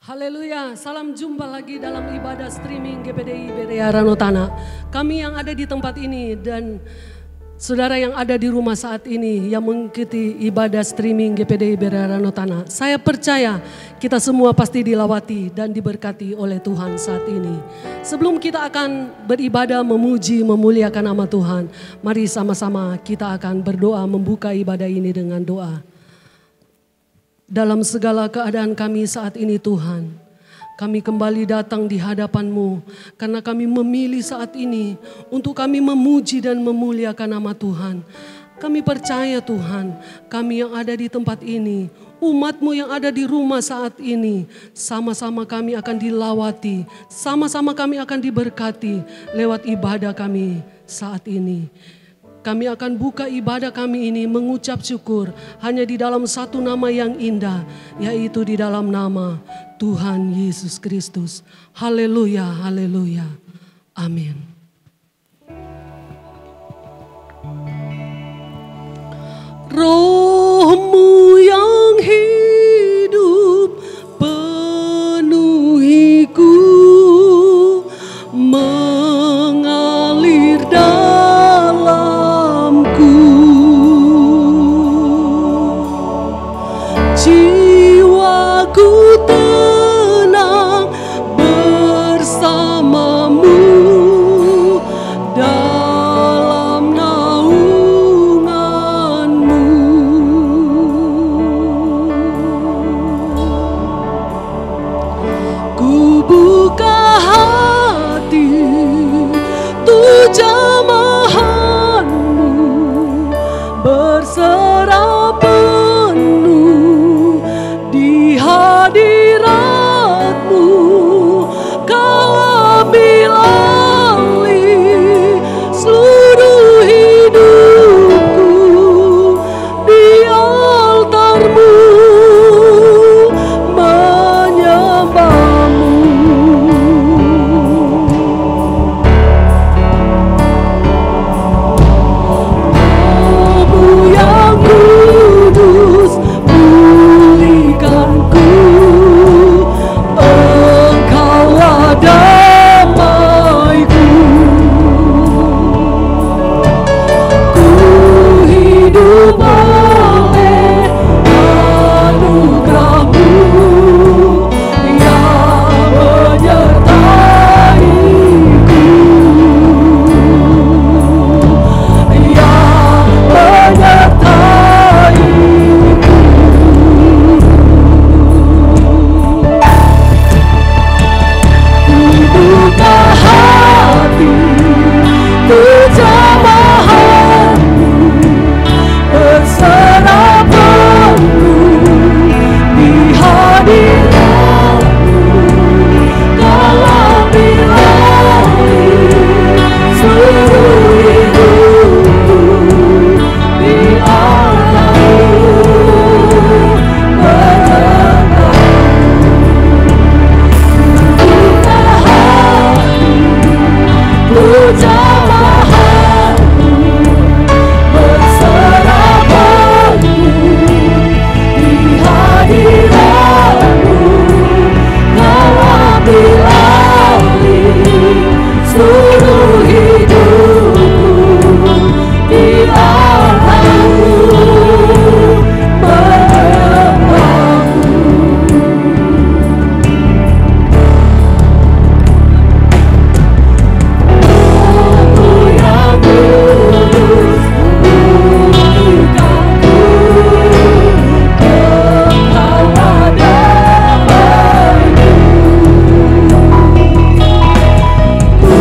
Haleluya, salam jumpa lagi dalam ibadah streaming GPDI Berea Ranotana. Kami yang ada di tempat ini dan saudara yang ada di rumah saat ini yang mengikuti ibadah streaming GPDI Berea Ranotana. Saya percaya kita semua pasti dilawati dan diberkati oleh Tuhan saat ini. Sebelum kita akan beribadah, memuji, memuliakan nama Tuhan, mari sama-sama kita akan berdoa membuka ibadah ini dengan doa. Dalam segala keadaan kami saat ini Tuhan, kami kembali datang di hadapan-Mu karena kami memilih saat ini untuk kami memuji dan memuliakan nama Tuhan. Kami percaya Tuhan, kami yang ada di tempat ini, umat-Mu yang ada di rumah saat ini, sama-sama kami akan dilawati, sama-sama kami akan diberkati lewat ibadah kami saat ini. Kami akan buka ibadah kami ini mengucap syukur hanya di dalam satu nama yang indah, yaitu di dalam nama Tuhan Yesus Kristus. Haleluya, haleluya. Amin. Roh-Mu yang hidup penuhiku, mengalir jiwaku tenang bersama-Mu dalam naungan-Mu. Ku buka hati untuk jamahan-Mu, berserah hadirat-Mu, Kau ambil alih seluruh hidupku di altar-Mu, menyembah-Mu. Roh-Mu yang kudus pulihkanku, Engkaulah damaiku. Ku hidup oleh anugerah-Mu yang menyertaiku, yang menyertaiku. Buka hati untuk jamahan-Mu, berserah penuh di hadirat-Mu, Kau ambil alih seluruh hidupku di altar-Mu, jamahan-Mu, berserah penuh di hadirat-Mu, Kau ambil alih seluruh hidupku di altar-Mu, menyembah-Mu. Ku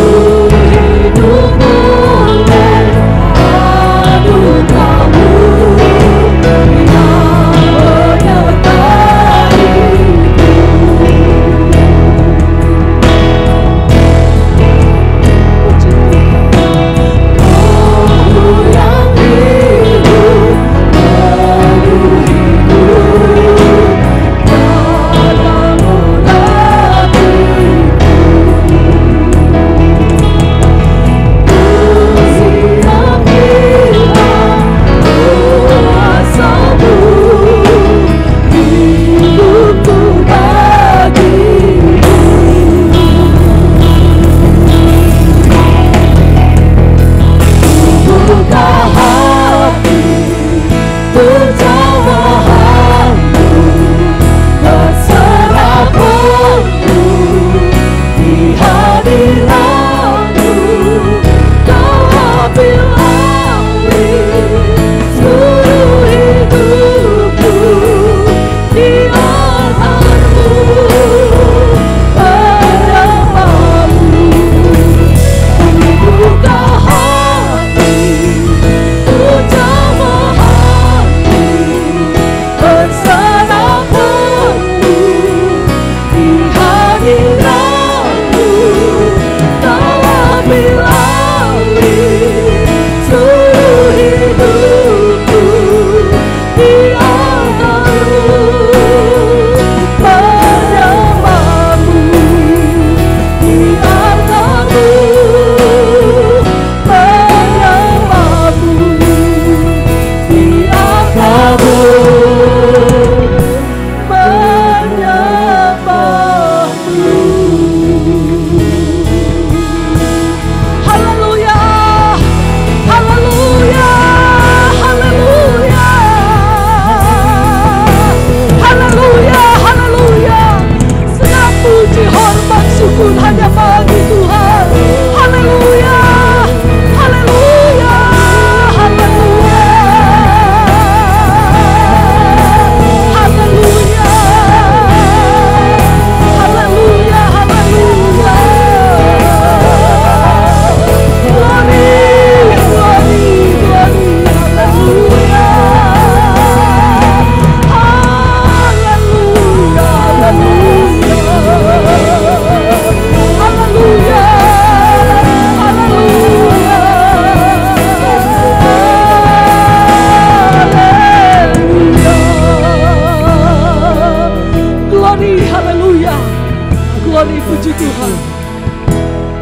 Tuhan.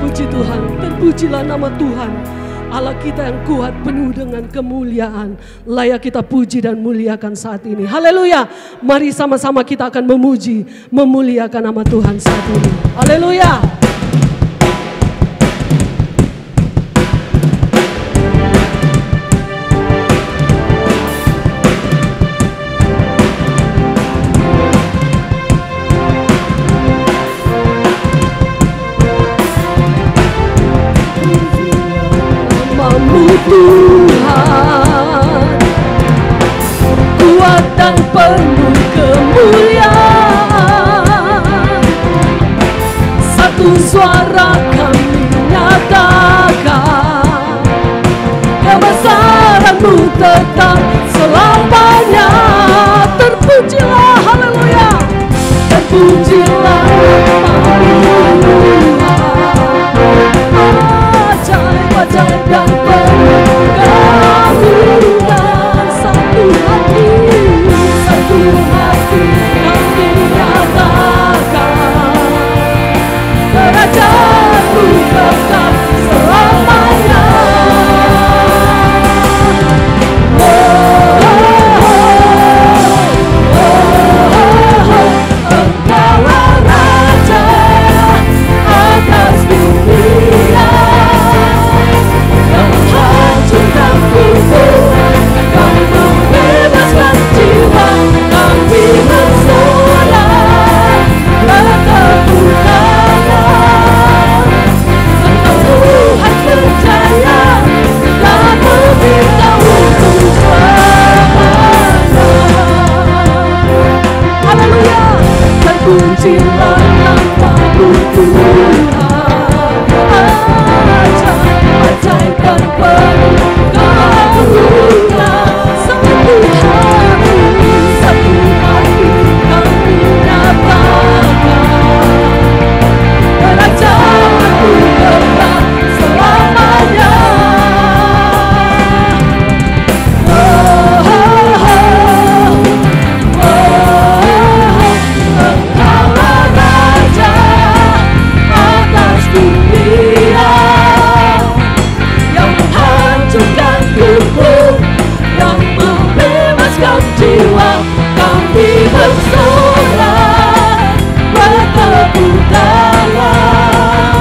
Puji Tuhan, terpujilah nama Tuhan. Allah kita yang kuat penuh dengan kemuliaan. Layak kita puji dan muliakan saat ini. Haleluya. Mari sama-sama kita akan memuji, memuliakan nama Tuhan saat ini. Haleluya. Tuhan kuat dan penuh kemuliaan, satu suara kami nyatakan, kebesaran-Mu tetap selamanya. Terpujilah, haleluya, terpujilah nama-Mu Tuhan. Ajaib dan penuh kemuliaan, satu hati kami nyatakan, kerajaan-Mu tetap selamanya. Engkaulah Raja atas dunia, yang hancurkan kubur, Kau membebaskan jiwa, kami bersorak bertepuk tangan. Engkau Tuhan percaya dan memberitahu untuk selamanya. Haleluya, terpujilah nama-Mu Tuhan. Ajaib dan penuh kemuliaan, satu hati kami nyatakan, kerajaan-Mu tetap selamanya. Engkaulah Raja atas dunia, yang menghancurkan kubur, yang membebaskan jiwa, kami bersorak bertepuk tangan.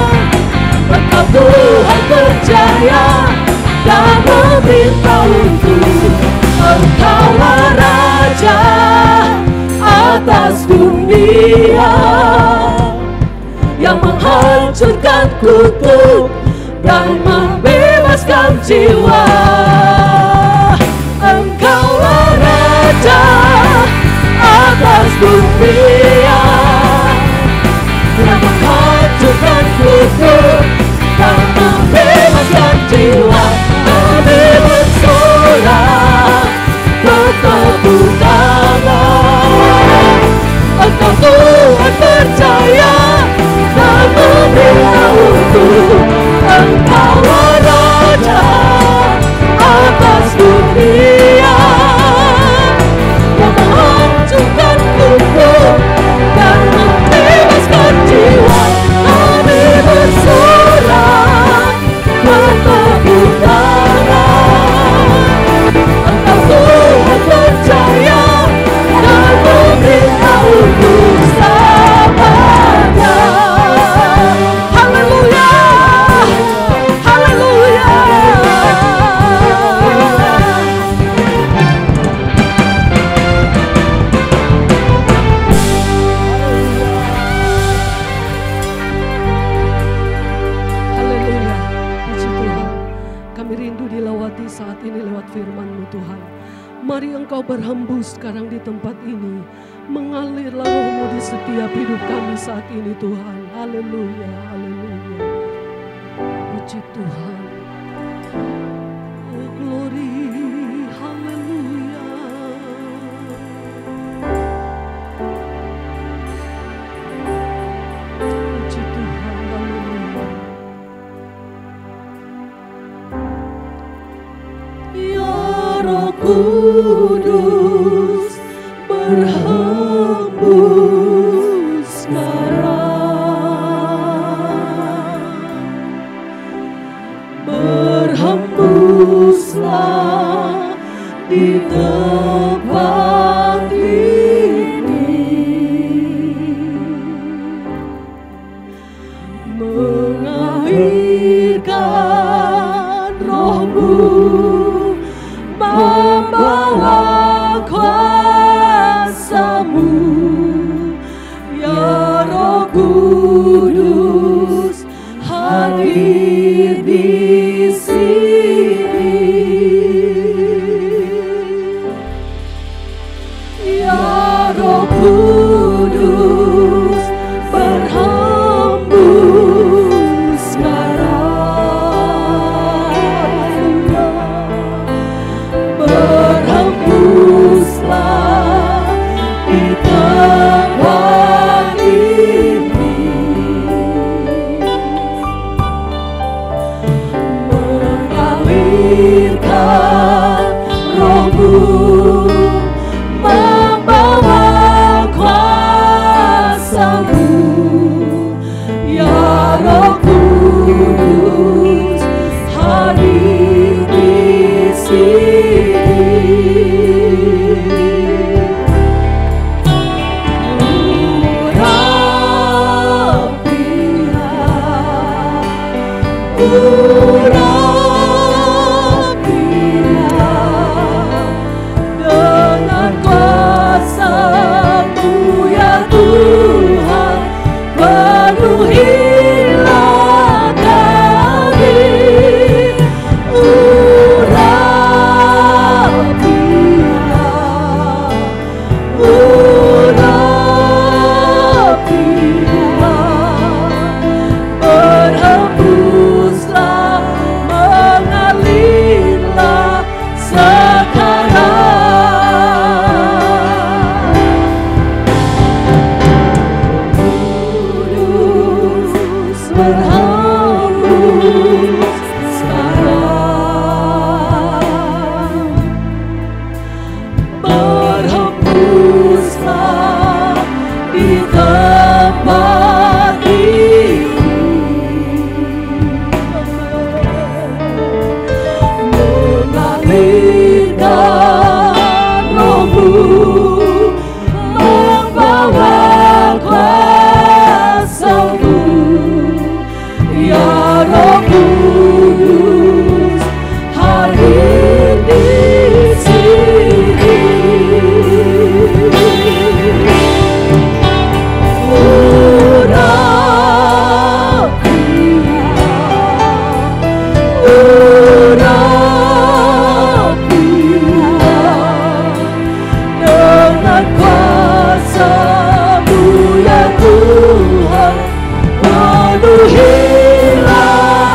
Engkau Tuhan percaya dan memberitahu untuk, Engkaulah Raja atas dunia, yang menghancurkan kutub dan membebaskan jiwa. Engkaulah Raja atas dunia, yang menghancurkan kutub dan membebaskan jiwa. Kami bersorak bertepuk tangan. Engkau Tuhan percaya dan memberitahu untuk, Engkaulah Raja atas dunia, yang menghancurkan kutub dan membebaskan jiwa. Kami bersorak bertepuk tangan. Engkau Tuhan percaya dan memberitahu untuk selamanya. Haleluya, haleluya. Haleluya, puji Tuhan. Kami rindu dilawati saat ini lewat firman-Mu Tuhan. Mari Engkau berhembus sekarang di tempat ini. Mengalirlah Roh-Mu di setiap hidup kami saat ini Tuhan. Haleluya, haleluya. Puji Tuhan. Oh glory, haleluya. Puji Tuhan, haleluya. Ya Roh Kudus berhembus sekarang. hembuslah di tempat ini, mengalirkan roh-Mu, membawa kuasa-Mu, ya Roh Kudus hadir di sini, ya Roh Kudus berhembus sekarang, berhembuslah di tempat ini, mengalirkan roh-Mu, membawa kuasa-Mu, ya Roh Kudus hadir di sini. Dengan kuasa-Mu ya Tuhan, penuhilah kami. Berhembuslah, mengalirlah sekarang. Kudus berhembus sekarang, berhembuslah di tempat ini, mengalirkan roh-Mu, membawa kuasa-Mu, ya Roh Kudus hadir di sini. Dengan kuasa-Mu ya Tuhan, penuhilah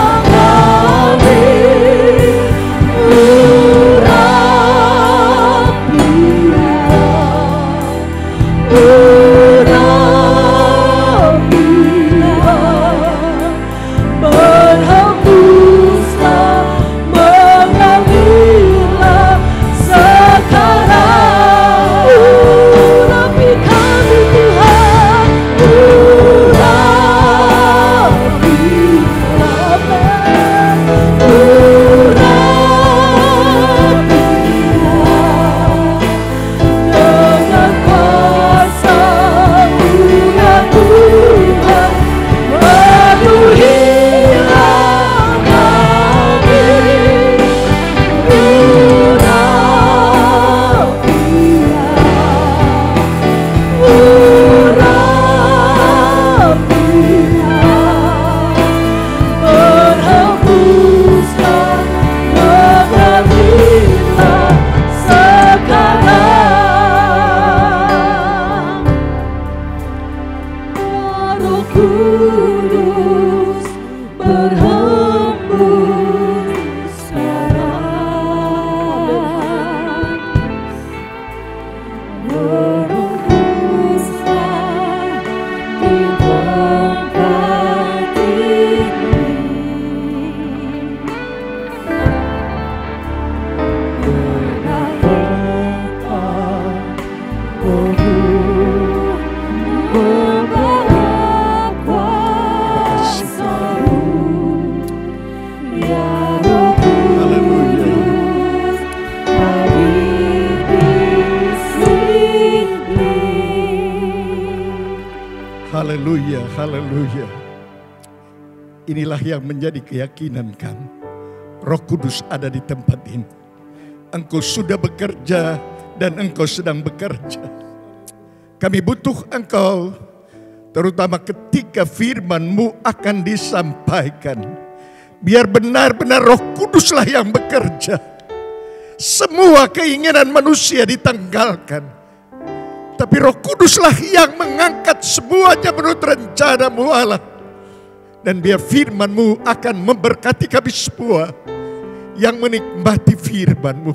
Haleluya, haleluya. Inilah yang menjadi keyakinan kami. Roh Kudus ada di tempat ini. Engkau sudah bekerja dan Engkau sedang bekerja. Kami butuh Engkau, terutama ketika firman-Mu akan disampaikan. Biar benar-benar Roh Kuduslah yang bekerja. Semua keinginan manusia ditanggalkan. Tapi Roh Kuduslah yang mengangkat semuanya menurut rencana-Mu Allah. Dan biar firman-Mu akan memberkati kami semua yang menikmati firman-Mu.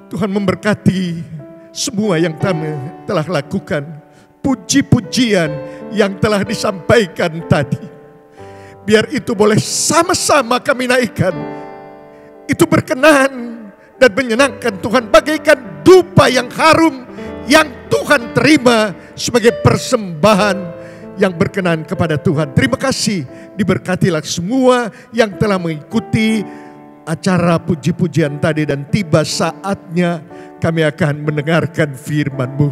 Tuhan memberkati semua yang kami telah lakukan. Puji-pujian yang telah disampaikan tadi. Biar itu boleh sama-sama kami naikkan. Itu berkenan dan menyenangkan Tuhan. Bagaikan dupa yang harum yang Tuhan terima sebagai persembahan yang berkenan kepada Tuhan. Terima kasih, diberkatilah semua yang telah mengikuti acara puji-pujian tadi. Dan tiba saatnya kami akan mendengarkan firman-Mu.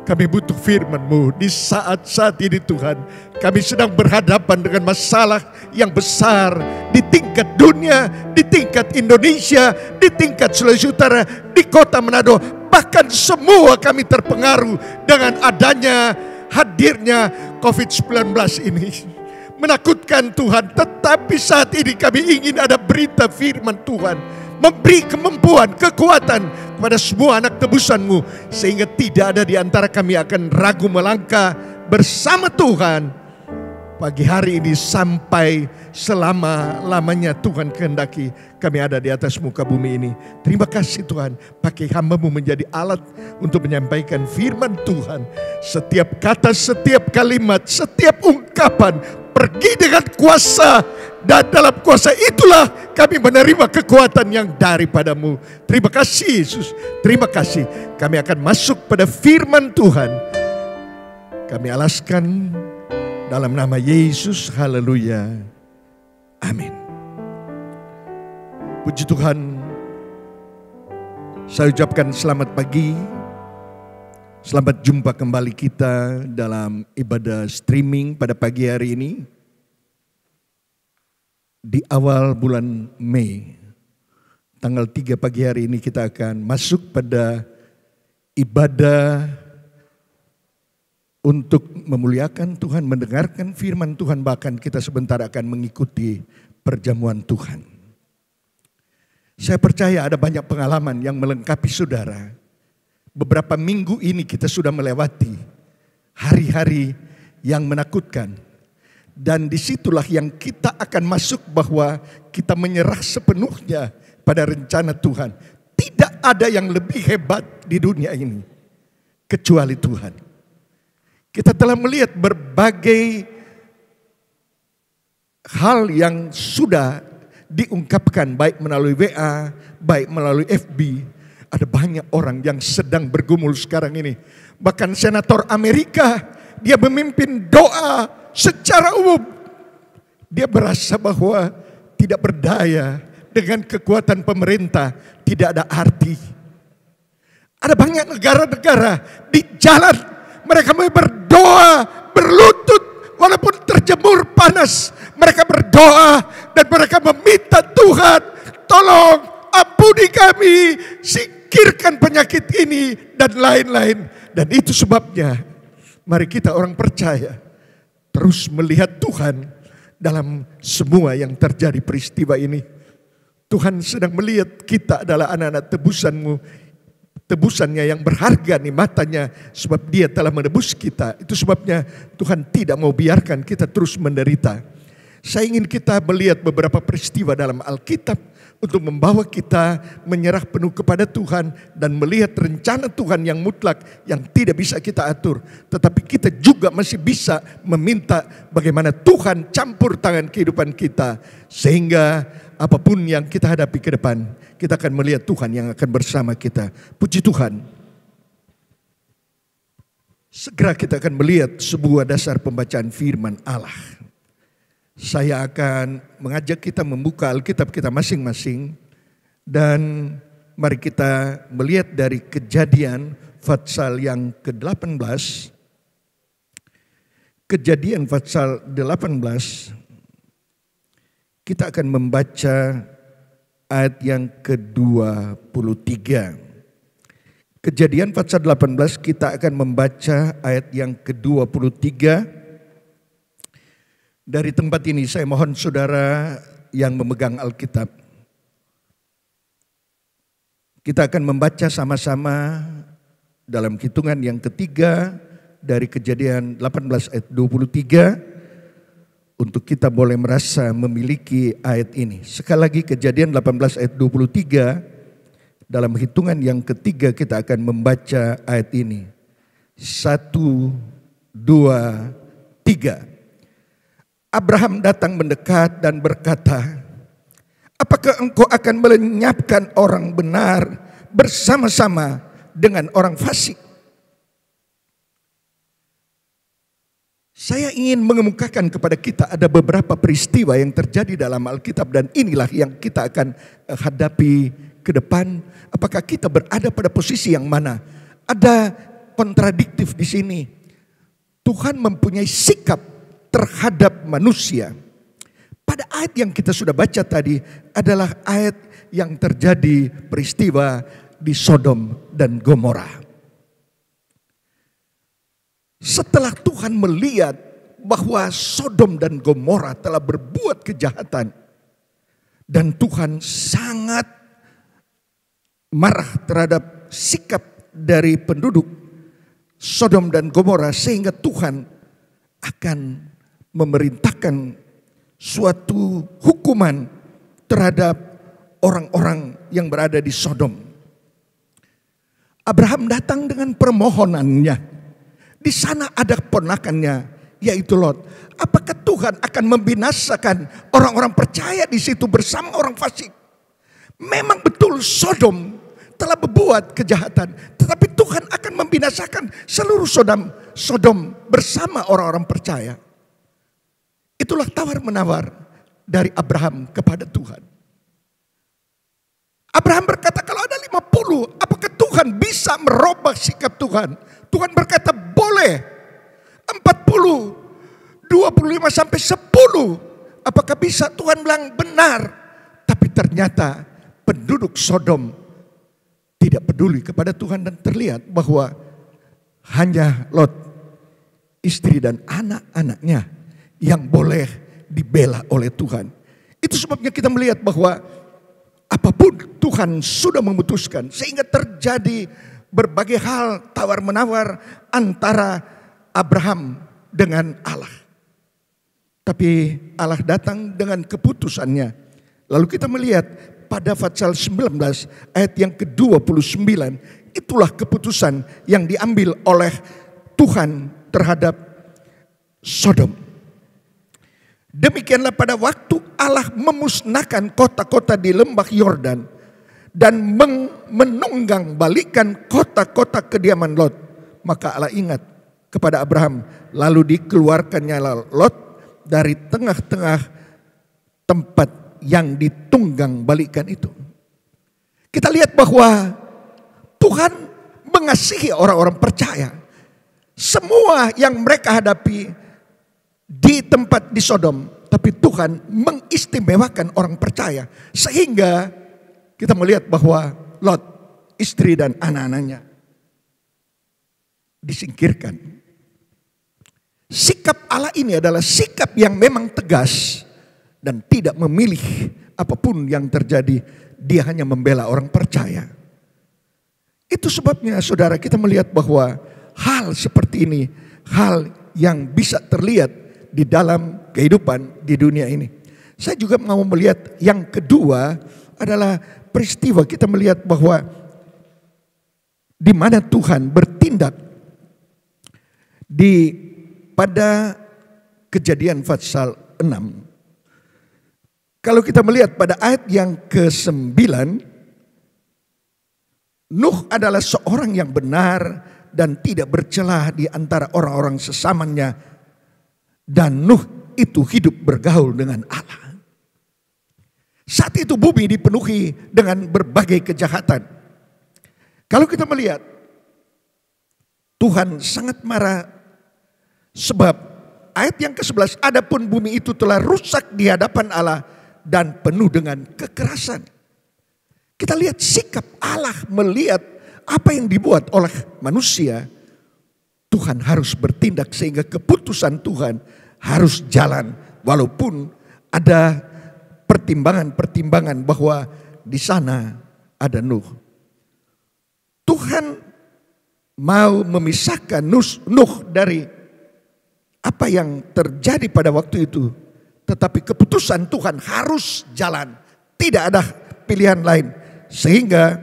Kami butuh firman-Mu di saat-saat ini Tuhan. Kami sedang berhadapan dengan masalah yang besar di tingkat dunia, di tingkat Indonesia, di tingkat Sulawesi Utara, di kota Manado. Bahkan semua kami terpengaruh dengan adanya hadirnya COVID-19 ini. Menakutkan Tuhan, tetapi saat ini kami ingin ada berita firman Tuhan. Memberi kemampuan, kekuatan kepada semua anak tebusan-Mu. Sehingga tidak ada di antara kami akan ragu melangkah bersama Tuhan. Pagi hari ini sampai selama-lamanya Tuhan kehendaki kami ada di atas muka bumi ini. Terima kasih Tuhan, pakai hamba-Mu menjadi alat untuk menyampaikan firman Tuhan. Setiap kata, setiap kalimat, setiap ungkapan pergi dengan kuasa. Dan dalam kuasa itulah kami menerima kekuatan yang daripada-Mu. Terima kasih Yesus, terima kasih. Kami akan masuk pada firman Tuhan. Kami alaskan dalam nama Yesus, haleluya, amin. Puji Tuhan, saya ucapkan selamat pagi. Selamat jumpa kembali kita dalam ibadah streaming pada pagi hari ini. Di awal bulan Mei, tanggal 3 pagi hari ini kita akan masuk pada ibadah untuk memuliakan Tuhan, mendengarkan firman Tuhan, bahkan kita sebentar akan mengikuti perjamuan Tuhan. Saya percaya ada banyak pengalaman yang melengkapi saudara. Beberapa minggu ini kita sudah melewati hari-hari yang menakutkan. Dan disitulah yang kita akan masuk bahwa kita menyerah sepenuhnya pada rencana Tuhan. Tidak ada yang lebih hebat di dunia ini kecuali Tuhan. Kita telah melihat berbagai hal yang sudah diungkapkan baik melalui WA, baik melalui FB. Ada banyak orang yang sedang bergumul sekarang ini. Bahkan senator Amerika, dia memimpin doa secara umum. Dia merasa bahwa tidak berdaya dengan kekuatan pemerintah, tidak ada arti. Ada banyak negara-negara di jalan mereka berdoa, berlutut walaupun terjemur panas. Mereka berdoa dan mereka meminta Tuhan, tolong ampuni kami, singkirkan penyakit ini dan lain-lain. Dan itu sebabnya mari kita orang percaya terus melihat Tuhan dalam semua yang terjadi peristiwa ini. Tuhan sedang melihat kita adalah anak-anak tebusan-Mu. Tebusannya yang berharga nih matanya. Sebab Dia telah menebus kita. Itu sebabnya Tuhan tidak mau biarkan kita terus menderita. Saya ingin kita melihat beberapa peristiwa dalam Alkitab. Untuk membawa kita menyerah penuh kepada Tuhan. Dan melihat rencana Tuhan yang mutlak. Yang tidak bisa kita atur. Tetapi kita juga masih bisa meminta bagaimana Tuhan campur tangan kehidupan kita. Sehingga apapun yang kita hadapi ke depan, kita akan melihat Tuhan yang akan bersama kita. Puji Tuhan. Segera kita akan melihat sebuah dasar pembacaan firman Allah. Saya akan mengajak kita membuka Alkitab kita masing-masing. Dan mari kita melihat dari Kejadian pasal yang ke-18. Kejadian pasal 18, kita akan membaca ayat yang ke-23. Kejadian pasal 18 kita akan membaca ayat yang ke-23. Dari tempat ini saya mohon saudara yang memegang Alkitab, kita akan membaca sama-sama dalam hitungan yang ketiga dari Kejadian 18 ayat 23 untuk kita boleh merasa memiliki ayat ini. Sekali lagi Kejadian 18 ayat 23, dalam hitungan yang ketiga kita akan membaca ayat ini. 1, 2, 3. Abraham datang mendekat dan berkata, apakah engkau akan melenyapkan orang benar bersama-sama dengan orang fasik? Saya ingin mengemukakan kepada kita ada beberapa peristiwa yang terjadi dalam Alkitab dan inilah yang kita akan hadapi ke depan. Apakah kita berada pada posisi yang mana? Ada kontradiktif di sini. Tuhan mempunyai sikap terhadap manusia. Pada ayat yang kita sudah baca tadi adalah ayat yang terjadi peristiwa di Sodom dan Gomora. Setelah Tuhan melihat bahwa Sodom dan Gomora telah berbuat kejahatan dan Tuhan sangat marah terhadap sikap dari penduduk Sodom dan Gomora sehingga Tuhan akan memerintahkan suatu hukuman terhadap orang-orang yang berada di Sodom. Abraham datang dengan permohonannya. Di sana ada ponakannya, yaitu Lot. Apakah Tuhan akan membinasakan orang-orang percaya di situ bersama orang fasik? Memang betul Sodom telah berbuat kejahatan, tetapi Tuhan akan membinasakan seluruh Sodom bersama orang-orang percaya. Itulah tawar-menawar dari Abraham kepada Tuhan. Abraham berkata, kalau ada 50, apakah Tuhan bisa merubah sikap Tuhan? Tuhan berkata, boleh. 40, 25 sampai 10. Apakah bisa? Tuhan bilang benar. Tapi ternyata penduduk Sodom tidak peduli kepada Tuhan dan terlihat bahwa hanya Lot, istri dan anak-anaknya yang boleh dibela oleh Tuhan. Itu sebabnya kita melihat bahwa apapun Tuhan sudah memutuskan sehingga terjadi berbagai hal tawar-menawar antara Abraham dengan Allah. Tapi Allah datang dengan keputusannya. Lalu kita melihat pada pasal 19 ayat yang ke-29, itulah keputusan yang diambil oleh Tuhan terhadap Sodom. Demikianlah pada waktu Allah memusnahkan kota-kota di lembah Yordan dan menunggang balikan kota-kota kediaman Lot. Maka Allah ingat kepada Abraham, lalu dikeluarkannya Lot dari tengah-tengah tempat yang ditunggang balikan itu. Kita lihat bahwa Tuhan mengasihi orang-orang percaya. Semua yang mereka hadapi di tempat di Sodom, tapi Tuhan mengistimewakan orang percaya sehingga kita melihat bahwa Lot, istri dan anak-anaknya disingkirkan. Sikap Allah ini adalah sikap yang memang tegas dan tidak memilih apapun yang terjadi, dia hanya membela orang percaya. Itu sebabnya saudara kita melihat bahwa hal seperti ini, hal yang bisa terlihat di dalam kehidupan di dunia ini. Saya juga mau melihat yang kedua adalah peristiwa kita melihat bahwa di mana Tuhan bertindak pada Kejadian pasal 6. Kalau kita melihat pada ayat yang ke-9, Nuh adalah seorang yang benar dan tidak bercelah di antara orang-orang sesamanya. Dan Nuh itu hidup bergaul dengan Allah. Saat itu bumi dipenuhi dengan berbagai kejahatan. Kalau kita melihat Tuhan sangat marah sebab ayat yang ke-11, adapun bumi itu telah rusak di hadapan Allah dan penuh dengan kekerasan. Kita lihat sikap Allah melihat apa yang dibuat oleh manusia. Tuhan harus bertindak sehingga keputusan Tuhan harus jalan. Walaupun ada pertimbangan-pertimbangan bahwa di sana ada Nuh. Tuhan mau memisahkan Nuh dari apa yang terjadi pada waktu itu. Tetapi keputusan Tuhan harus jalan. Tidak ada pilihan lain. Sehingga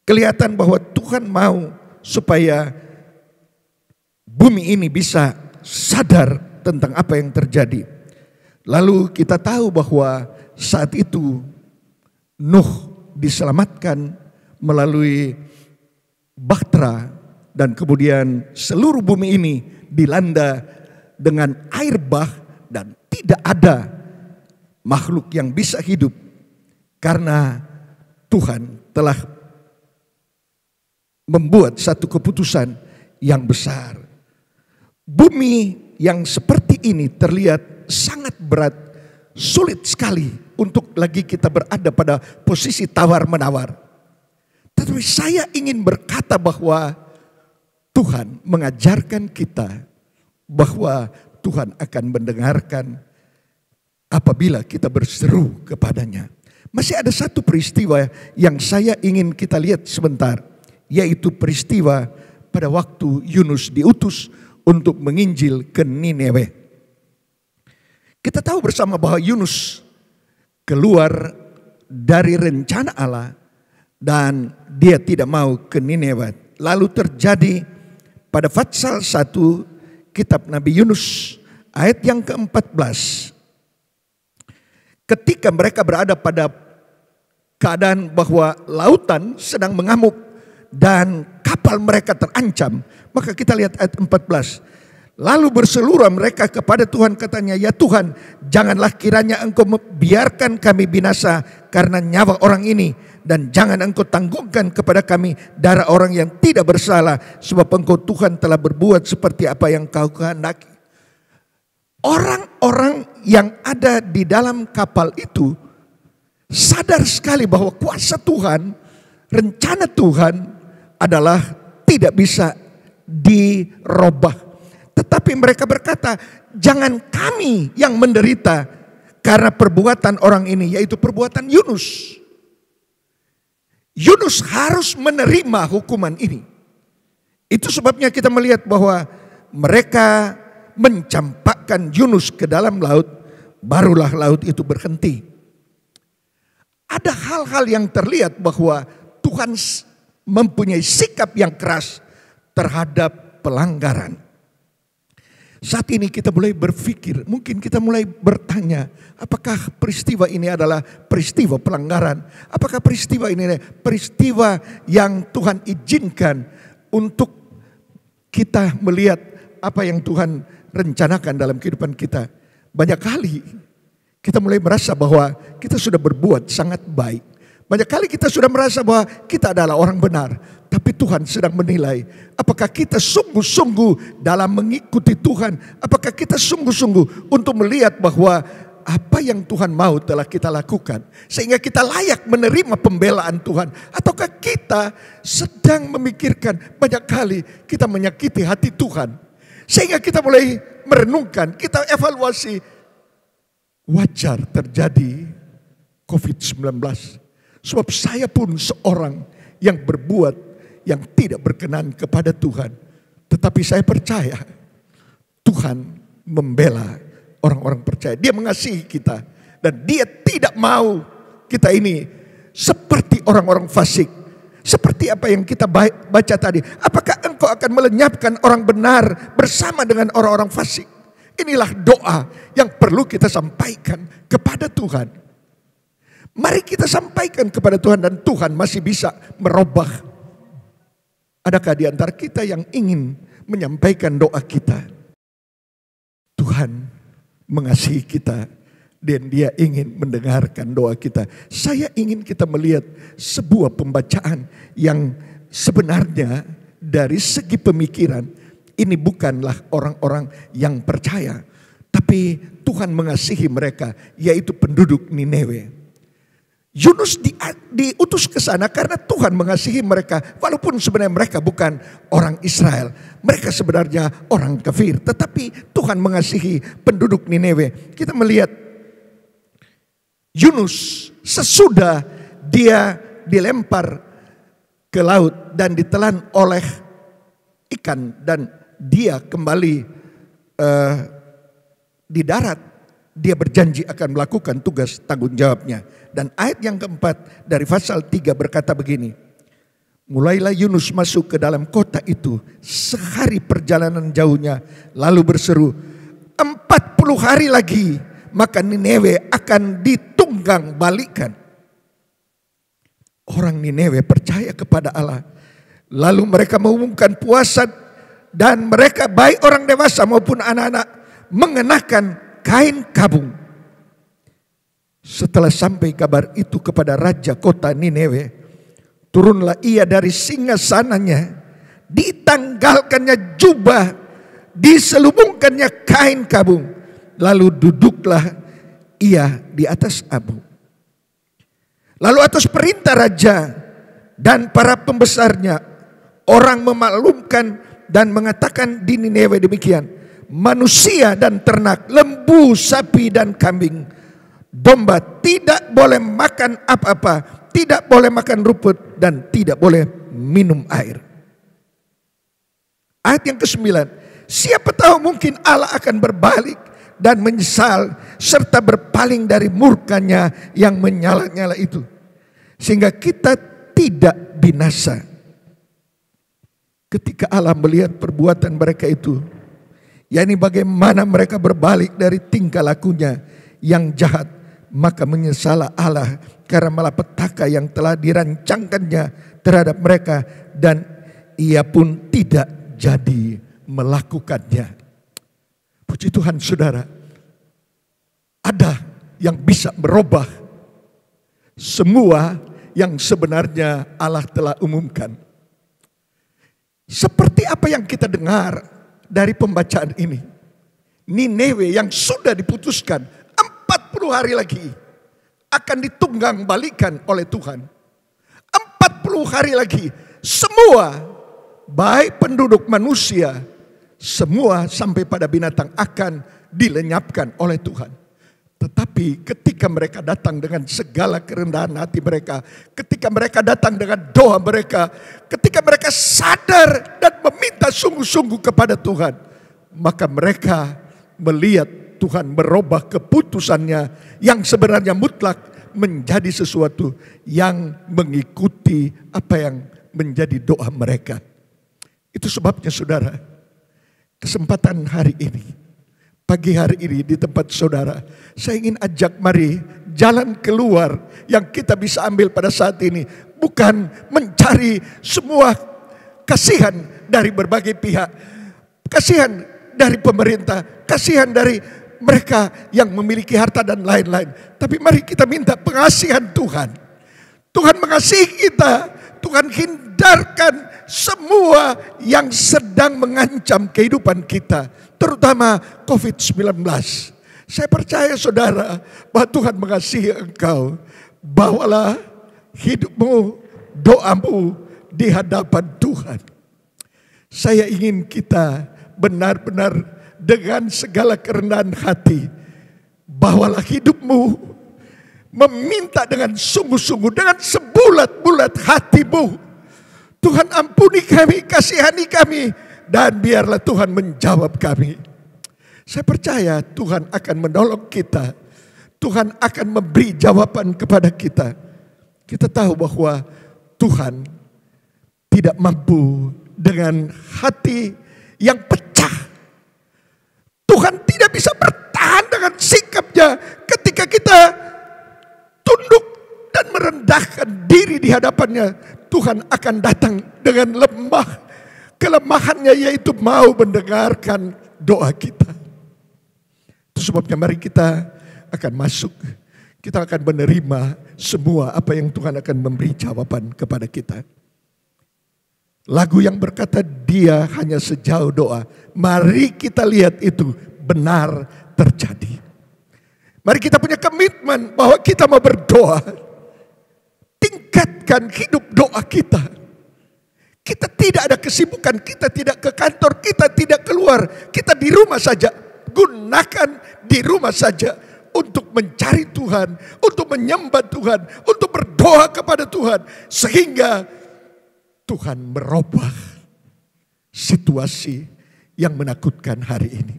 kelihatan bahwa Tuhan mau supaya bumi ini bisa sadar tentang apa yang terjadi. Lalu kita tahu bahwa saat itu Nuh diselamatkan melalui bahtera, dan kemudian seluruh bumi ini dilanda dengan air bah dan tidak ada makhluk yang bisa hidup karena Tuhan telah membuat satu keputusan yang besar. Bumi yang seperti ini terlihat sangat berat, sulit sekali untuk lagi kita berada pada posisi tawar-menawar. Tetapi saya ingin berkata bahwa Tuhan mengajarkan kita bahwa Tuhan akan mendengarkan apabila kita berseru kepadanya. Masih ada satu peristiwa yang saya ingin kita lihat sebentar, yaitu peristiwa pada waktu Yunus diutus untuk menginjil ke Nineve. Kita tahu bersama bahwa Yunus keluar dari rencana Allah dan dia tidak mau ke Nineve. Lalu terjadi pada pasal 1 kitab Nabi Yunus ayat yang ke-14. Ketika mereka berada pada keadaan bahwa lautan sedang mengamuk dan kapal mereka terancam, maka kita lihat ayat 14. Lalu berseluruh mereka kepada Tuhan, katanya, ya Tuhan, janganlah kiranya Engkau biarkan kami binasa karena nyawa orang ini, dan jangan Engkau tanggungkan kepada kami darah orang yang tidak bersalah, sebab Engkau Tuhan telah berbuat seperti apa yang Kau kehendaki. Orang-orang yang ada di dalam kapal itu sadar sekali bahwa kuasa Tuhan, rencana Tuhan adalah tidak bisa dirubah. Tetapi mereka berkata, jangan kami yang menderita karena perbuatan orang ini, yaitu perbuatan Yunus. Yunus harus menerima hukuman ini. Itu sebabnya kita melihat bahwa mereka mencampakkan Yunus ke dalam laut, barulah laut itu berhenti. Ada hal-hal yang terlihat bahwa Tuhan mempunyai sikap yang keras terhadap pelanggaran. Saat ini kita mulai berpikir, mungkin kita mulai bertanya, apakah peristiwa ini adalah peristiwa pelanggaran? Apakah peristiwa ini adalah peristiwa yang Tuhan izinkan untuk kita melihat apa yang Tuhan rencanakan dalam kehidupan kita? Banyak kali kita mulai merasa bahwa kita sudah berbuat sangat baik. Banyak kali kita sudah merasa bahwa kita adalah orang benar. Tapi Tuhan sedang menilai apakah kita sungguh-sungguh dalam mengikuti Tuhan. Apakah kita sungguh-sungguh untuk melihat bahwa apa yang Tuhan mau telah kita lakukan. Sehingga kita layak menerima pembelaan Tuhan. Ataukah kita sedang memikirkan banyak kali kita menyakiti hati Tuhan. Sehingga kita mulai merenungkan, kita evaluasi. Wajar terjadi COVID-19. Sebab saya pun seorang yang berbuat yang tidak berkenan kepada Tuhan. Tetapi saya percaya Tuhan membela orang-orang percaya. Dia mengasihi kita. Dan dia tidak mau kita ini seperti orang-orang fasik. Seperti apa yang kita baca tadi. Apakah engkau akan melenyapkan orang benar bersama dengan orang-orang fasik? Inilah doa yang perlu kita sampaikan kepada Tuhan. Mari kita sampaikan kepada Tuhan dan Tuhan masih bisa merubah. Adakah di antara kita yang ingin menyampaikan doa kita? Tuhan mengasihi kita dan Dia ingin mendengarkan doa kita. Saya ingin kita melihat sebuah pembacaan yang sebenarnya dari segi pemikiran Ini bukanlah orang-orang yang percaya, tapi Tuhan mengasihi mereka, yaitu penduduk Nineve. Yunus diutus ke sana karena Tuhan mengasihi mereka, walaupun sebenarnya mereka bukan orang Israel. Mereka sebenarnya orang kafir, tetapi Tuhan mengasihi penduduk Nineve. Kita melihat Yunus sesudah dia dilempar ke laut dan ditelan oleh ikan dan dia kembali di darat, dia berjanji akan melakukan tugas tanggung jawabnya. Dan ayat yang keempat dari pasal 3 berkata begini, mulailah Yunus masuk ke dalam kota itu sehari perjalanan jauhnya, lalu berseru, 40 hari lagi maka Nineve akan ditunggang balikan. Orang Nineve percaya kepada Allah. Lalu mereka mengumumkan puasa dan mereka baik orang dewasa maupun anak-anak mengenakan kain kabung. Setelah sampai kabar itu kepada raja kota Nineve, turunlah ia dari singgasananya, ditanggalkannya jubah, diselubungkannya kain kabung, lalu duduklah ia di atas abu. Lalu atas perintah raja dan para pembesarnya, orang memaklumkan dan mengatakan di Nineve demikian, manusia dan ternak, lembu, sapi dan kambing, domba tidak boleh makan apa-apa, tidak boleh makan rumput dan tidak boleh minum air. Ayat yang ke-9, siapa tahu mungkin Allah akan berbalik dan menyesal serta berpaling dari murkanya yang menyala-nyala itu, sehingga kita tidak binasa. Ketika Allah melihat perbuatan mereka itu, yakni bagaimana mereka berbalik dari tingkah lakunya yang jahat, maka menyesalah Allah karena malapetaka yang telah dirancangkannya terhadap mereka, dan ia pun tidak jadi melakukannya. Puji Tuhan saudara, ada yang bisa merubah semua yang sebenarnya Allah telah umumkan. Seperti apa yang kita dengar dari pembacaan ini. Nineve yang sudah diputuskan 40 hari lagi akan ditunggang balikan oleh Tuhan. 40 hari lagi semua, baik penduduk manusia, semua sampai pada binatang akan dilenyapkan oleh Tuhan. Tetapi ketika mereka datang dengan segala kerendahan hati mereka, ketika mereka datang dengan doa mereka, ketika mereka sadar dan meminta sungguh-sungguh kepada Tuhan, maka mereka melihat Tuhan merubah keputusannya yang sebenarnya mutlak menjadi sesuatu yang mengikuti apa yang menjadi doa mereka. Itu sebabnya saudara, kesempatan hari ini, pagi hari ini di tempat saudara, saya ingin ajak mari jalan keluar yang kita bisa ambil pada saat ini. Bukan mencari semua kasihan dari berbagai pihak. Kasihan dari pemerintah, kasihan dari mereka yang memiliki harta dan lain-lain. Tapi mari kita minta pengasihan Tuhan. Tuhan mengasihi kita. Tuhan hindarkan semua yang sedang mengancam kehidupan kita, terutama COVID-19. Saya percaya saudara bahwa Tuhan mengasihi engkau. Bawalah hidupmu, doamu di hadapan Tuhan. Saya ingin kita benar-benar dengan segala kerendahan hati, bawalah hidupmu, meminta dengan sungguh-sungguh, dengan sebulat-bulat hatimu. Tuhan ampuni kami, kasihani kami, dan biarlah Tuhan menjawab kami. Saya percaya Tuhan akan menolong kita. Tuhan akan memberi jawaban kepada kita. Kita tahu bahwa Tuhan tidak mampu dengan hati yang pecah. Tuhan tidak bisa bertahan dengan sikapnya ketika kita tunduk dan merendahkan diri di hadapannya. Tuhan akan datang dengan lemah kelemahannya, yaitu mau mendengarkan doa kita. Itu sebabnya mari kita akan masuk, kita akan menerima semua apa yang Tuhan akan memberi jawaban kepada kita. Lagu yang berkata dia hanya sejauh doa. Mari kita lihat itu benar terjadi. Mari kita punya komitmen bahwa kita mau berdoa. Tingkatkan hidup doa kita. Kita tidak ada kesibukan, kita tidak ke kantor, kita tidak keluar. Kita di rumah saja. Gunakan di rumah saja untuk mencari Tuhan, untuk menyembah Tuhan, untuk berdoa kepada Tuhan. Sehingga Tuhan merubah situasi yang menakutkan hari ini.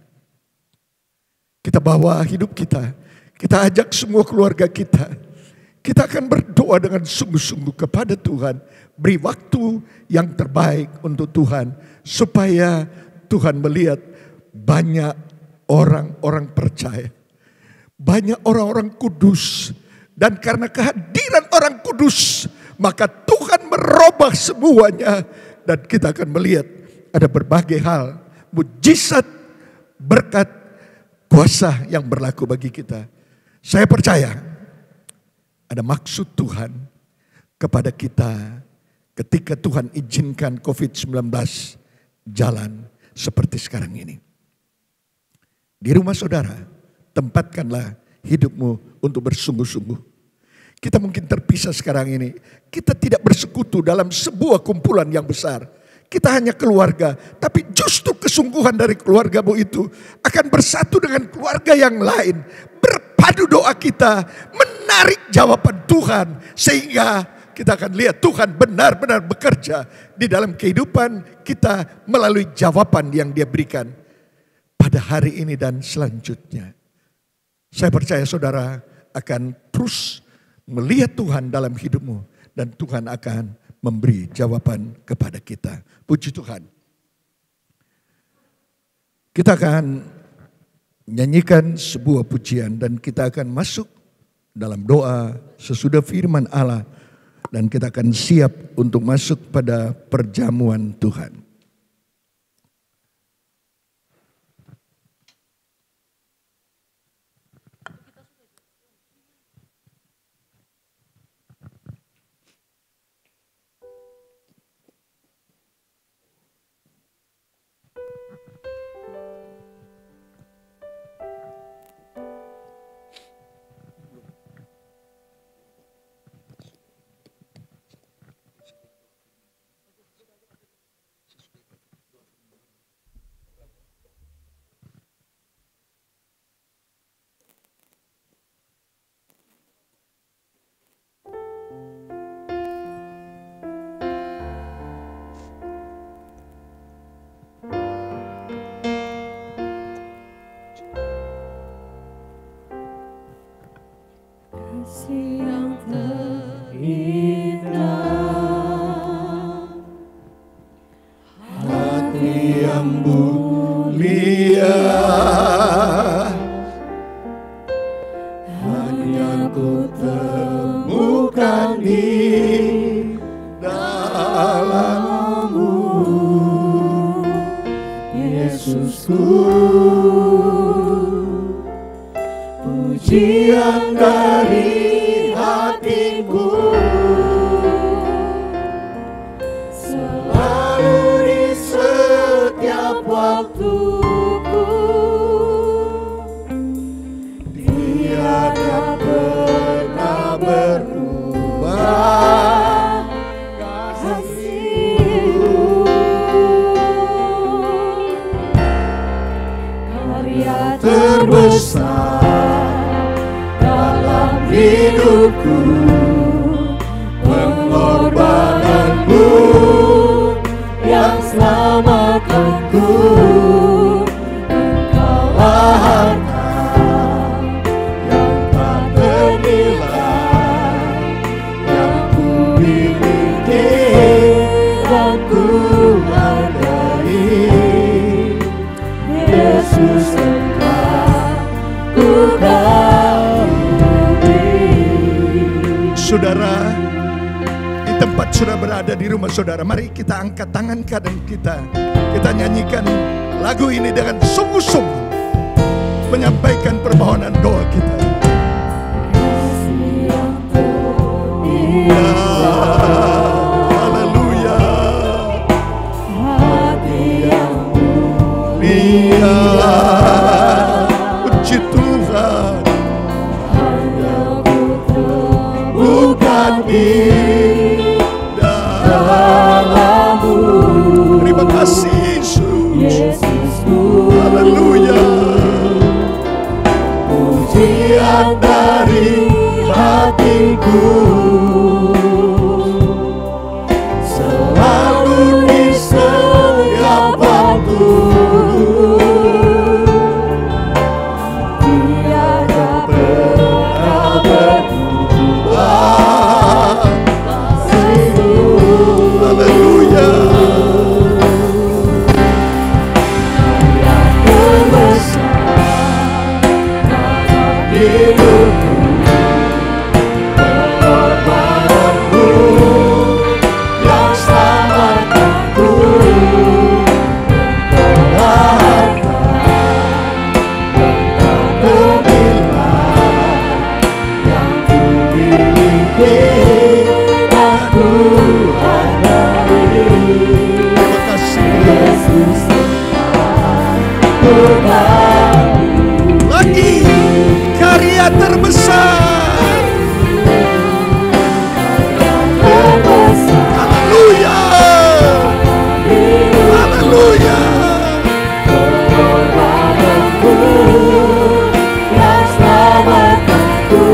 Kita bawa hidup kita, kita ajak semua keluarga kita. Kita akan berdoa dengan sungguh-sungguh kepada Tuhan. Beri waktu yang terbaik untuk Tuhan. Supaya Tuhan melihat banyak orang-orang percaya. Banyak orang-orang kudus. Dan karena kehadiran orang kudus, maka Tuhan merubah semuanya. Dan kita akan melihat ada berbagai hal. Mujizat, berkat, kuasa yang berlaku bagi kita. Saya percaya ada maksud Tuhan kepada kita ketika Tuhan izinkan COVID-19 jalan seperti sekarang ini. Di rumah saudara, tempatkanlah hidupmu untuk bersungguh-sungguh. Kita mungkin terpisah sekarang ini. Kita tidak bersekutu dalam sebuah kumpulan yang besar. Kita hanya keluarga. Tapi justru kesungguhan dari keluargamu itu akan bersatu dengan keluarga yang lain. Berpadu doa kita, menarik jawaban Tuhan. Sehingga kita akan lihat Tuhan benar-benar bekerja di dalam kehidupan kita melalui jawaban yang Dia berikan pada hari ini dan selanjutnya. Saya percaya saudara akan terus melihat Tuhan dalam hidupmu dan Tuhan akan memberi jawaban kepada kita. Puji Tuhan. Kita akan nyanyikan sebuah pujian dan kita akan masuk dalam doa sesudah firman Allah dan kita akan siap untuk masuk pada perjamuan Tuhan. Yang terindah, Hati yang mulia, hanya ku temukan di dalammu, Yesusku. Pujian dari hatiku selalu di setiap waktuku, tiada pernah berubah kasih-Mu. Karya terbesar hidupku, pengorbananmu yang selamatkanku, Engkaulah harta yang tak ternilai, yang ku miliki dan ku hargai. Yesus, Engkau ku saudara, di tempat sudah berada di rumah saudara, mari kita angkat tangan kanan kita. Kita nyanyikan lagu ini dengan sungguh-sungguh menyampaikan permohonan doa kita. Haleluya. bagian dari hatiku, selalu di setiap waktu. Tiada pernah berubah. Haleluya. Hidupku, pengorbananmu yang selamatkanku, engkaulah harta yang tak ternilai yang ku miliki dan ku hargai. Terima kasih Yesus, lagi karya terbesar. Haleluya. Haleluya. Pengorbananku yang selamatkanku,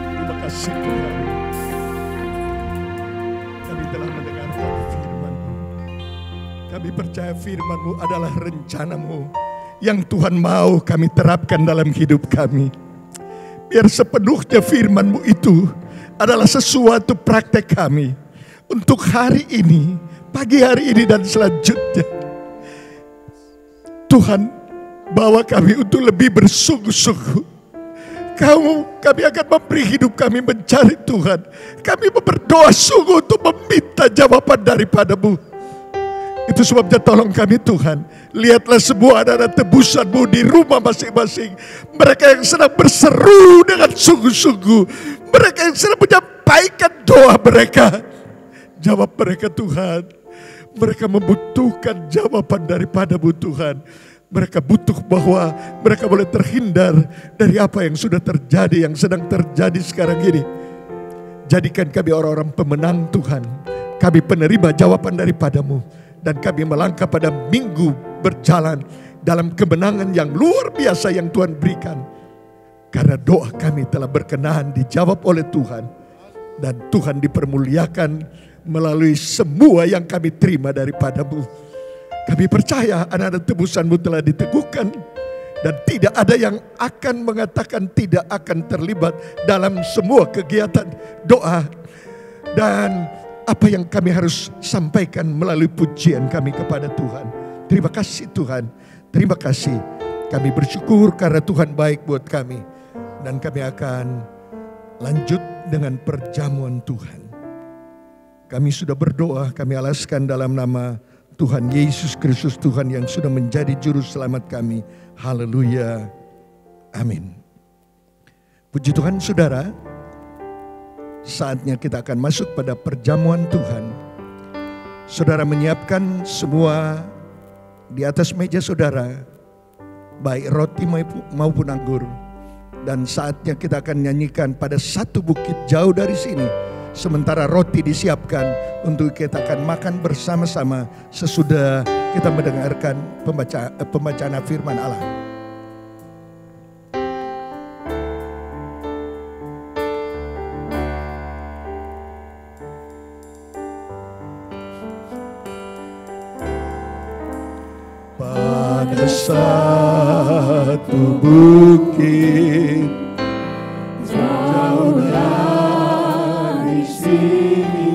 terima kasih Tuhan. Kami telah mendengarkan firman-Mu. Kami percaya firman-Mu adalah rencana-Mu yang Tuhan mau kami terapkan dalam hidup kami. Biar sepenuhnya firman-Mu itu adalah sesuatu praktek kami untuk hari ini, pagi hari ini dan selanjutnya. Tuhan, bawa kami untuk lebih bersungguh-sungguh. Kami akan memberi hidup kami mencari Tuhan. Kami berdoa sungguh untuk meminta jawaban daripada-Mu. Itu sebabnya tolong kami Tuhan. Lihatlah semua anak-anak tebusan-Mu di rumah masing-masing. Mereka yang sedang berseru dengan sungguh-sungguh. Mereka yang sedang menyampaikan doa mereka. Jawab mereka Tuhan. Mereka membutuhkan jawaban daripada-Mu Tuhan. Mereka butuh bahwa mereka boleh terhindar dari apa yang sudah terjadi, yang sedang terjadi sekarang ini. Jadikan kami orang-orang pemenang Tuhan. Kami penerima jawaban daripada-Mu. Dan kami melangkah pada minggu berjalan dalam kemenangan yang luar biasa yang Tuhan berikan. Karena doa kami telah berkenan dijawab oleh Tuhan. Dan Tuhan dipermuliakan melalui semua yang kami terima daripada-Mu. Kami percaya anak-anak tebusan-Mu telah diteguhkan. Dan tidak ada yang akan mengatakan tidak akan terlibat dalam semua kegiatan doa. Dan apa yang kami harus sampaikan melalui pujian kami kepada Tuhan. Terima kasih Tuhan. Terima kasih. Kami bersyukur karena Tuhan baik buat kami. Dan kami akan lanjut dengan perjamuan Tuhan. Kami sudah berdoa, kami alaskan dalam nama Tuhan Yesus Kristus, Tuhan yang sudah menjadi juru selamat kami. Haleluya. Amin. Puji Tuhan saudara. Saatnya kita akan masuk pada perjamuan Tuhan. Saudara menyiapkan semua di atas meja saudara, baik roti maupun anggur. Dan saatnya kita akan nyanyikan pada satu bukit jauh dari sini. Sementara roti disiapkan untuk kita akan makan bersama-sama sesudah kita mendengarkan pembacaan firman Allah. Pada satu bukit jauh dari sini,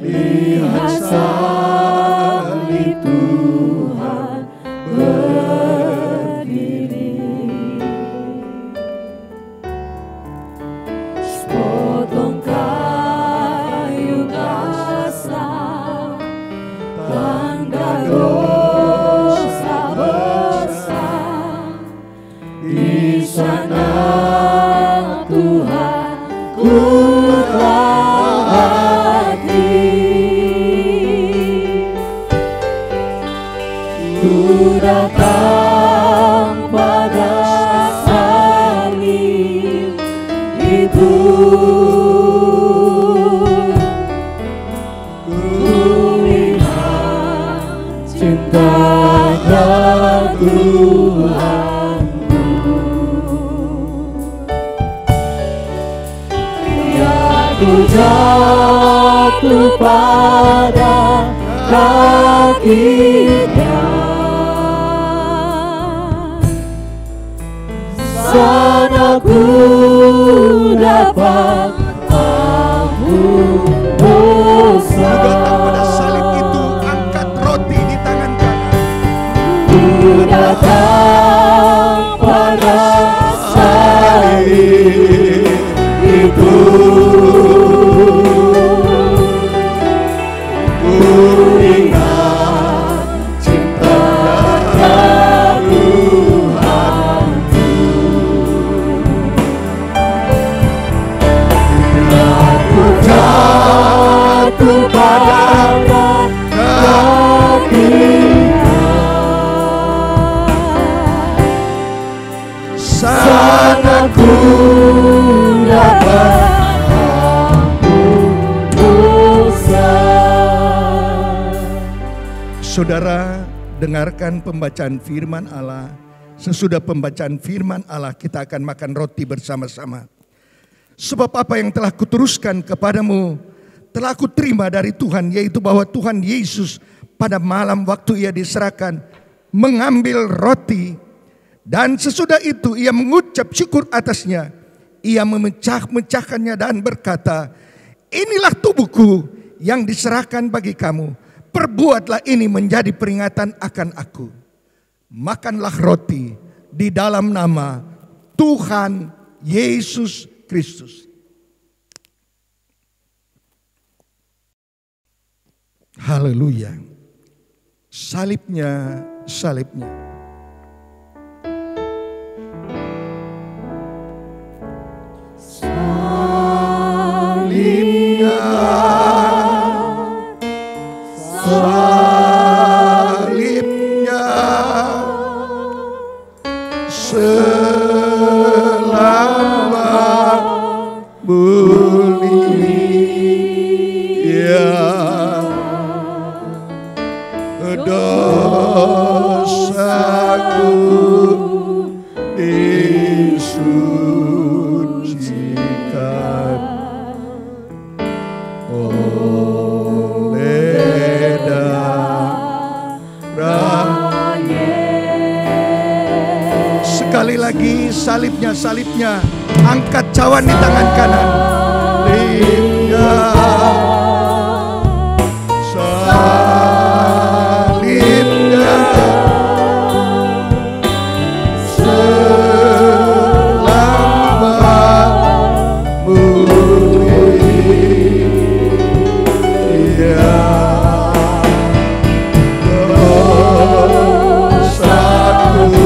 lihat salib Tuhan berdiri. Sepotong kayu kasar, tanda dosa besar. Di sana Tuhan ku telah hadir. datang pada salib itu. Ku lihat cintanya Tuhanku, aku jatuh pada kakinya. Sana ku dapat ampun dosa. Pada salib itu angkat roti di tangan kanan. Ku datang pada salib itu. Ku ingat cintanya Tuhanku. Aku jatuh pada kakinya. Sana ku dapat ampun dosa. Saudara, dengarkan pembacaan firman Allah. Sesudah pembacaan firman Allah, kita akan makan roti bersama-sama. Sebab apa yang telah kuteruskan kepadamu telah kuterima dari Tuhan, yaitu bahwa Tuhan Yesus pada malam waktu ia diserahkan mengambil roti, dan sesudah itu ia mengucap syukur atasnya. Ia memecah-mecahkannya dan berkata, inilah tubuhku yang diserahkan bagi kamu. Perbuatlah ini menjadi peringatan akan aku. Makanlah roti di dalam nama Tuhan Yesus Kristus. Haleluya. Salibnya, salibnya. Salibnya, salibnya, selamat mulia dosaku disucikan oleh darah. Sekali lagi salibnya, salibnya. Angkat cawan di tangan kanan. Salibnya, salibnya, selamat mulia dosaku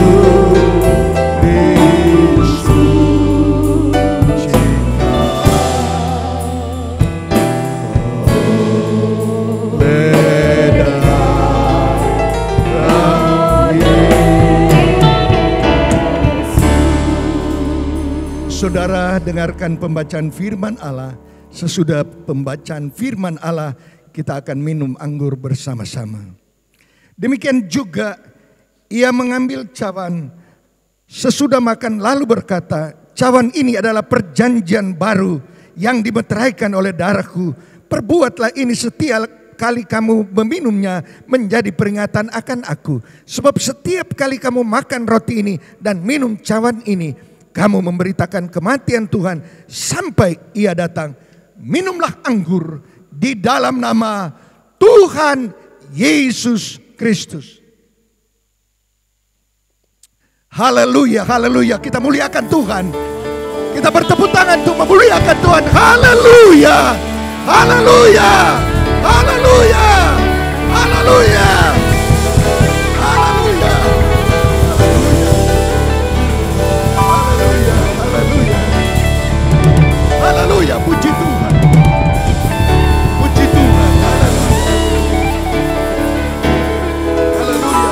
Saudara, dengarkan pembacaan firman Allah. Sesudah pembacaan firman Allah, kita akan minum anggur bersama-sama. Demikian juga ia mengambil cawan sesudah makan lalu berkata, cawan ini adalah perjanjian baru yang dimeteraikan oleh darahku. Perbuatlah ini setiap kali kamu meminumnya menjadi peringatan akan aku. Sebab setiap kali kamu makan roti ini dan minum cawan ini, kamu memberitakan kematian Tuhan sampai ia datang. Minumlah anggur di dalam nama Tuhan Yesus Kristus. Haleluya, haleluya. Kita muliakan Tuhan. Kita bertepuk tangan untuk memuliakan Tuhan. Haleluya, haleluya, haleluya, haleluya. Haleluya, puji Tuhan. Puji Tuhan. Haleluya. Haleluya.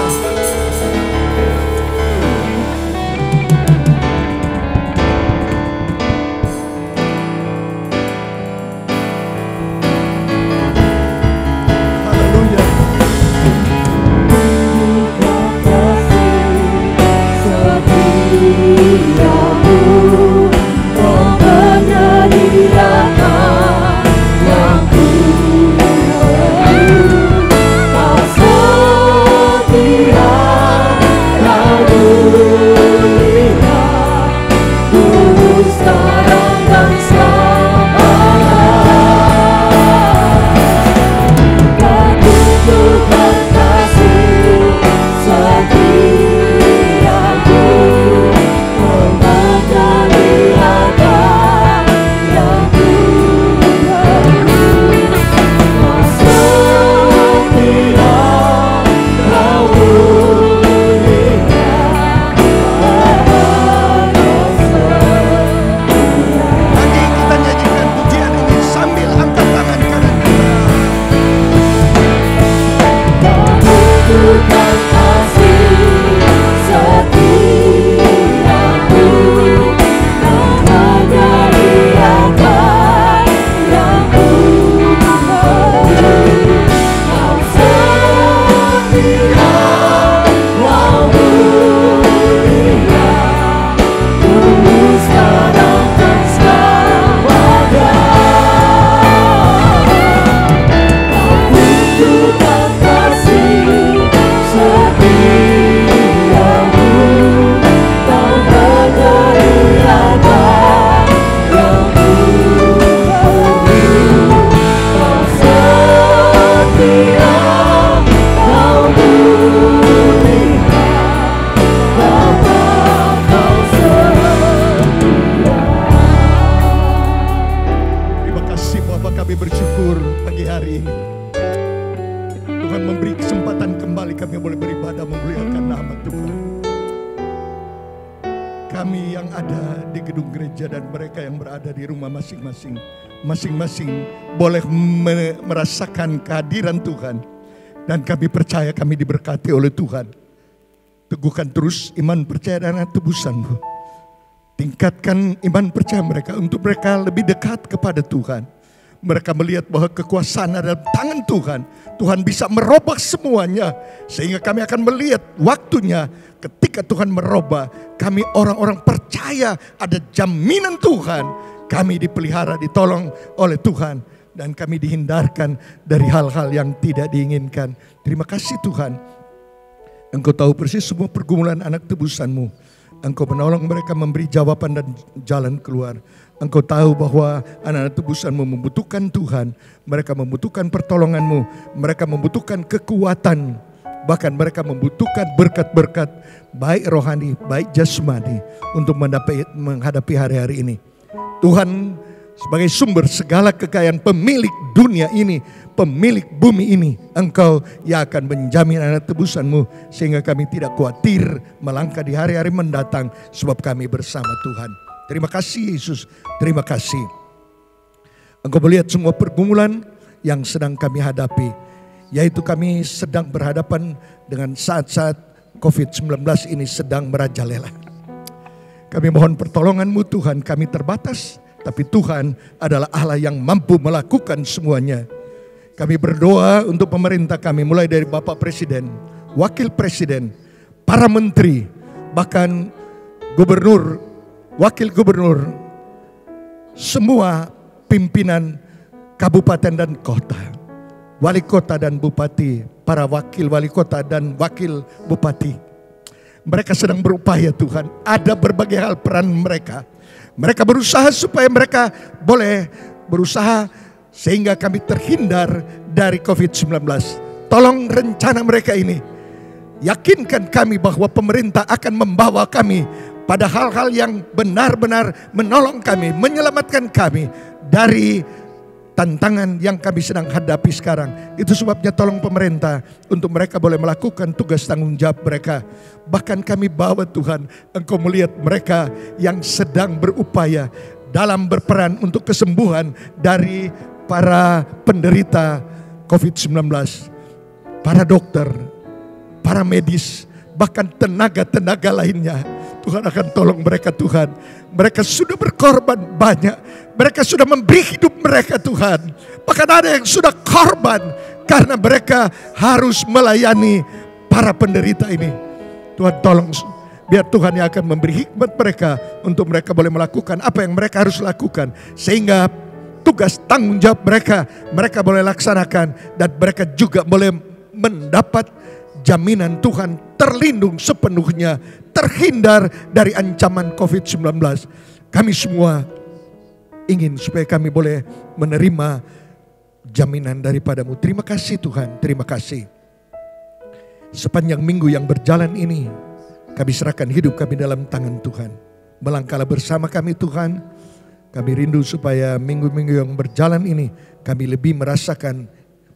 pagi hari ini. Tuhan memberi kesempatan kembali kami boleh beribadah memuliakan nama Tuhan. Kami yang ada di gedung gereja dan mereka yang berada di rumah masing-masing, masing-masing boleh merasakan kehadiran Tuhan. Dan kami percaya kami diberkati oleh Tuhan. Teguhkan terus iman percaya dan tebusan-Mu. Tingkatkan iman percaya mereka untuk mereka lebih dekat kepada Tuhan. Mereka melihat bahwa kekuasaan ada dalam tangan Tuhan. Tuhan bisa merubah semuanya. Sehingga kami akan melihat waktunya ketika Tuhan merubah. Kami orang-orang percaya ada jaminan Tuhan. Kami dipelihara, ditolong oleh Tuhan. Dan kami dihindarkan dari hal-hal yang tidak diinginkan. Terima kasih Tuhan. Engkau tahu persis semua pergumulan anak tebusan-Mu. Engkau menolong mereka memberi jawaban dan jalan keluar. Engkau tahu bahwa anak-anak tebusan-Mu membutuhkan Tuhan. Mereka membutuhkan pertolongan-Mu. Mereka membutuhkan kekuatan. Bahkan mereka membutuhkan berkat-berkat. Baik rohani, baik jasmani. Untuk menghadapi hari-hari ini. Tuhan sebagai sumber segala kekayaan, pemilik dunia ini, pemilik bumi ini. Engkau yang akan menjamin anak tebusan-Mu. Sehingga kami tidak khawatir melangkah di hari-hari mendatang. Sebab kami bersama Tuhan. Terima kasih Yesus, terima kasih. Engkau melihat semua pergumulan yang sedang kami hadapi. Yaitu kami sedang berhadapan dengan saat-saat COVID-19 ini sedang merajalela. Kami mohon pertolongan-Mu Tuhan, kami terbatas. Tapi Tuhan adalah Allah yang mampu melakukan semuanya. Kami berdoa untuk pemerintah kami, mulai dari Bapak Presiden, Wakil Presiden, para menteri, bahkan gubernur, wakil gubernur, semua pimpinan kabupaten dan kota, wali kota dan bupati, para wakil wali kota dan wakil bupati. Mereka sedang berupaya Tuhan, ada berbagai hal peran mereka. Mereka berusaha supaya mereka boleh berusaha sehingga kami terhindar dari COVID-19. Tolong rencana mereka ini. Yakinkan kami bahwa pemerintah akan membawa kami pada hal-hal yang benar-benar menolong kami, menyelamatkan kami dari tantangan yang kami sedang hadapi sekarang. Itu sebabnya tolong pemerintah untuk mereka boleh melakukan tugas tanggung jawab mereka. Bahkan kami bawa Tuhan, Engkau melihat mereka yang sedang berupaya dalam berperan untuk kesembuhan dari para penderita COVID-19. Para dokter, para medis, bahkan tenaga-tenaga lainnya. Tuhan akan tolong mereka Tuhan. Mereka sudah berkorban banyak. Mereka sudah memberi hidup mereka Tuhan. Bahkan ada yang sudah korban karena mereka harus melayani para penderita ini. Tuhan tolong, biar Tuhan yang akan memberi hikmat mereka untuk mereka boleh melakukan apa yang mereka harus lakukan. Sehingga tugas tanggung jawab mereka boleh laksanakan. Dan mereka juga boleh mendapat jaminan Tuhan terlindung sepenuhnya, terhindar dari ancaman COVID-19. Kami semua ingin supaya kami boleh menerima jaminan daripada-Mu. Terima kasih Tuhan, terima kasih. Sepanjang minggu yang berjalan ini, kami serahkan hidup kami dalam tangan Tuhan. Melangkahlah bersama kami Tuhan. Kami rindu supaya minggu-minggu yang berjalan ini, kami lebih merasakan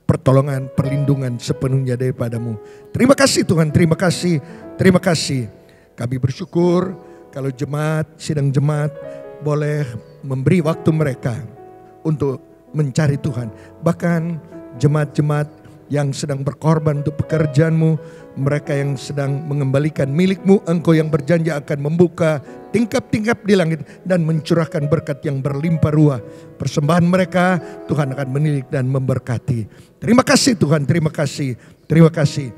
pertolongan, perlindungan sepenuhnya daripada-Mu. Terima kasih Tuhan, terima kasih, terima kasih. Kami bersyukur kalau sidang jemaat boleh memberi waktu mereka untuk mencari Tuhan. Bahkan jemaat-jemaat yang sedang berkorban untuk pekerjaan-Mu, mereka yang sedang mengembalikan milik-Mu, Engkau yang berjanji akan membuka tingkap-tingkap di langit dan mencurahkan berkat yang berlimpah ruah. Persembahan mereka Tuhan akan menilik dan memberkati. Terima kasih Tuhan, terima kasih, terima kasih.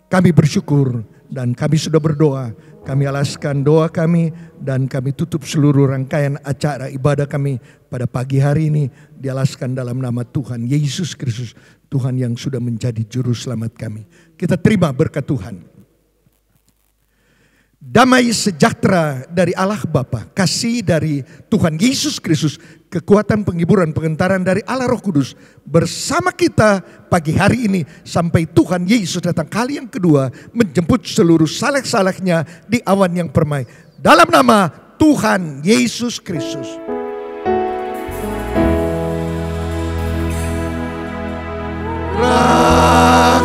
Kami bersyukur dan kami sudah berdoa. Kami alaskan doa kami dan kami tutup seluruh rangkaian acara ibadah kami pada pagi hari ini. Dialaskan dalam nama Tuhan Yesus Kristus, Tuhan yang sudah menjadi juru selamat kami. Kita terima berkat Tuhan. Damai sejahtera dari Allah Bapa, kasih dari Tuhan Yesus Kristus, kekuatan penghiburan pengentaran dari Allah Roh Kudus bersama kita pagi hari ini sampai Tuhan Yesus datang kali yang kedua menjemput seluruh saleh-salehnya di awan yang permai. Dalam nama Tuhan Yesus Kristus. rahmat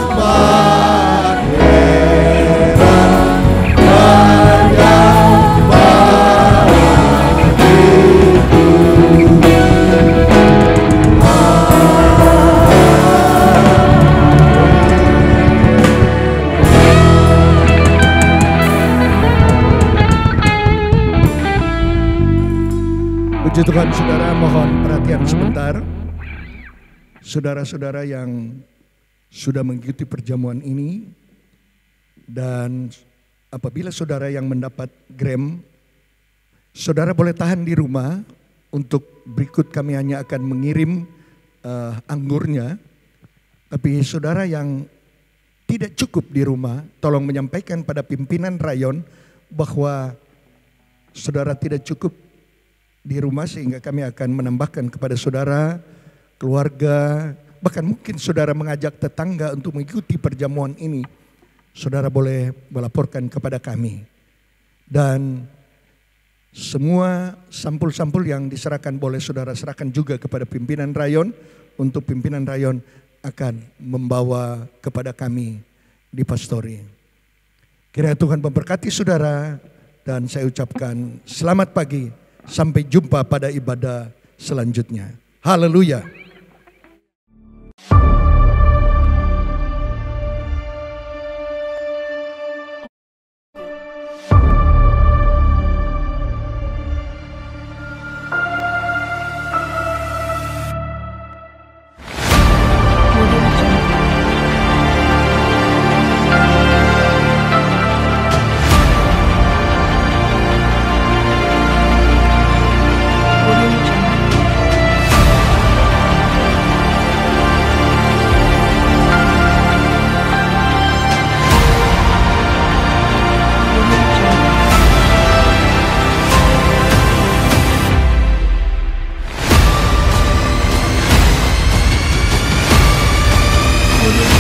Puji Tuhan, saudara, mohon perhatian sebentar. Saudara-saudara yang sudah mengikuti perjamuan ini, dan apabila saudara yang mendapat grem, saudara boleh tahan di rumah. Untuk berikut kami hanya akan mengirim anggurnya. Tapi saudara yang tidak cukup di rumah, tolong menyampaikan pada pimpinan rayon bahwa saudara tidak cukup di rumah, sehingga kami akan menambahkan kepada saudara, keluarga, bahkan mungkin saudara mengajak tetangga untuk mengikuti perjamuan ini. Saudara boleh melaporkan kepada kami. Dan semua sampul-sampul yang diserahkan boleh saudara serahkan juga kepada pimpinan rayon, untuk pimpinan rayon akan membawa kepada kami di pastori. Kiranya Tuhan memberkati saudara, dan saya ucapkan selamat pagi. Sampai jumpa pada ibadah selanjutnya. Haleluya. Audio